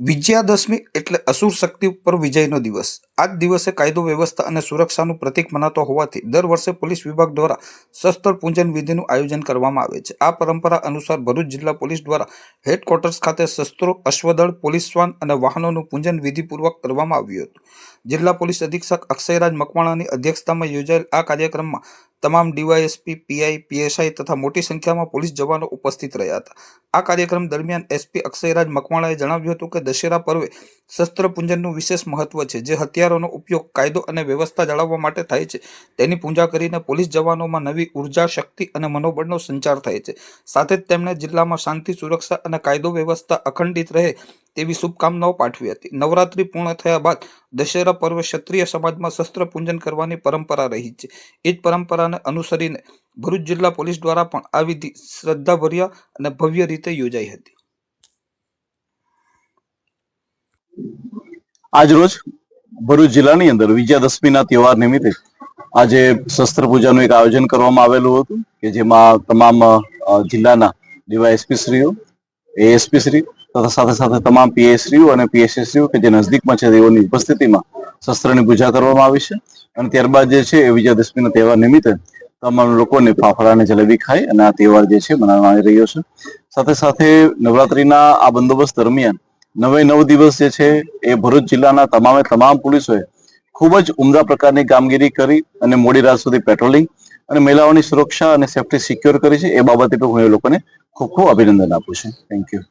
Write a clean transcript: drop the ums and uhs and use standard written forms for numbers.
વિજયાદશમી એટલે અસુર શક્તિ ઉપર વિજયનો દિવસ। આ જ દિવસે કાયદો વ્યવસ્થા અને સુરક્ષાનું પ્રતીક મનાતો હોવાથી દર વર્ષે પોલીસ વિભાગ દ્વારા શસ્ત્ર પૂજન વિધિનું આયોજન કરવામાં આવે છે। આ પરંપરા અનુસાર ભરૂચ જિલ્લા પોલીસ દ્વારા હેડક્વાર્ટર્સ ખાતે શસ્ત્રો, અશ્વદળ, પોલીસ શ્વાન અને વાહનોનું પૂજન વિધિપૂર્વક કરવામાં આવ્યું હતું। જિલ્લા પોલીસ અધિક્ષક અક્ષયરાજ મકવાણાની અધ્યક્ષતામાં યોજાયેલ આ કાર્યક્રમમાં તમામ ડીવાયએસપી, પીઆઈ, પીએસઆઈ તથા મોટી સંખ્યામાં પોલીસ જવાનો ઉપસ્થિત રહ્યા હતા। આ કાર્યક્રમ દરમિયાન એસપી અક્ષયરાજ મકવાણાએ જણાવ્યું હતું કે દશેરા પર્વે શસ્ત્ર પૂજનનું વિશેષ મહત્વ છે, જે હથિયારોનો ઉપયોગ કાયદો અને વ્યવસ્થા જાળવવા માટે થાય છે। તેની પૂજા કરીને પોલીસ જવાનોમાં નવી ઉર્જા, શક્તિ અને મનોબળનો સંચાર થાય છે। સાથે જ તેમણે જિલ્લામાં શાંતિ, સુરક્ષા અને કાયદો વ્યવસ્થા અખંડિત રહે તેવી શુભકામનાઓ પાઠવી હતી। નવરાત્રી પૂર્ણ થયા બાદ દશેરા પર્વે ક્ષત્રિય સમાજમાં શસ્ત્ર પૂજન કરવાની પરંપરા રહી છે। એ જ પરંપરાને અનુસરીને ભરૂચ જિલ્લા પોલીસ દ્વારા પણ આ વિધિ શ્રદ્ધાભર્યા અને ભવ્ય રીતે યોજાઈ હતી। આજરોજ ભરૂચ જિલ્લાની અંદર વિજયાદશમીના તહેવાર નિમિત્તે આજે શસ્ત્ર પૂજાનું એક આયોજન કરવામાં આવેલું હતું કે જેમાં તમામ જિલ્લાના ડીવાયએસપી શ્રીઓ, એએસપી શ્રી તથા સાથે સાથે તમામ પીએસશ્રીઓ અને પીએસએસશ્રીઓ કે જે નજદીકમાં છે તેઓની ઉપસ્થિતિમાં શસ્ત્રની પૂજા કરવામાં આવી છે। અને ત્યારબાદ જે છે એ વિજયાદશમીના તહેવાર નિમિત્તે તમામ લોકોને ફાફડા અને જલેબી ખાઈ અને આ તહેવાર જે છે મનાવવામાં આવી રહ્યો છે। સાથે સાથે નવરાત્રીના આ બંદોબસ્ત દરમિયાન 9 દિવસ જે છે એ ભરૂચ જિલ્લાના તમામ પોલીસોએ ખૂબ જ ઉમદા પ્રકારની કામગીરી કરી અને મોડી રાત સુધી પેટ્રોલિંગ અને મહિલાઓની સુરક્ષા અને સેફટી સિક્યોર કરી છે। એ બાબતે પણ હું એ લોકોને ખૂબ ખૂબ અભિનંદન આપું છું। Thank you.